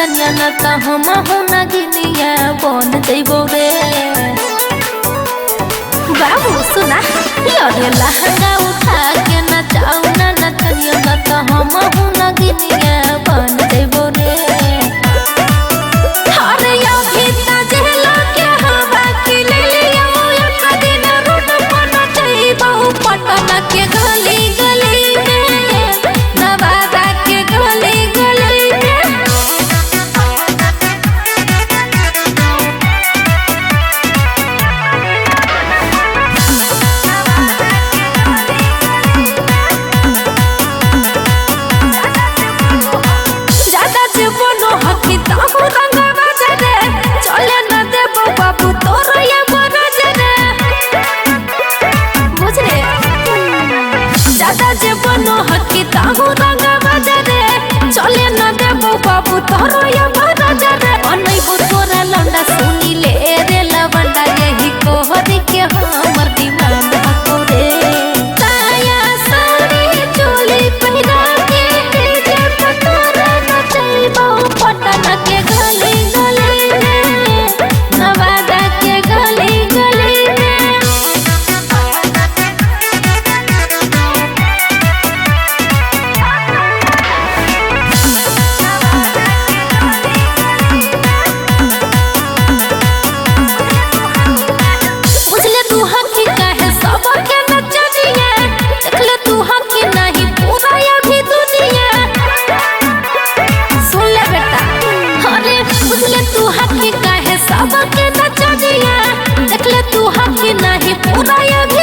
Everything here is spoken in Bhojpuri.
नचनिया न त हम हो नगिनिया बन जइबो रे। बाबू सुना लड़े लहंगा उठा के नचाऊ ना नचनिया न त हम हो नगिनिया बन जइबो रे। अरे या भीता जहला के हवा की ले लिया एक दिन रोड पर नचइबो पटना के गली गली में, नवादा के गली गली में। ज्यादा जीवनो हकी ताहू रंगा बजरे, चले न देबो बाबू तोर ये बरजरे। बुझ रे ज्यादा जीवनो हकी ताहू रंगा बजरे, चले न देबो बाबू तोर ये बरजरे। अनइबो तोरा लंडा सुनी ले रे लवंडा, यही कोहरी के हमर दीवाना को रे। साया साड़ी चोली पहिरा के डीजे पर तोरा नचइबो पटना के गली गली में, नवादा के गली गली में। बुझले तू हकी काहे सब के नचनिया, देखले तू हकी नहीं पूरा ये भी दुनिया। सुन ले बेटा अरे बुझले तू हकी काहे सब के नचनिया, देखले तू हकी नहीं पूरा ये भी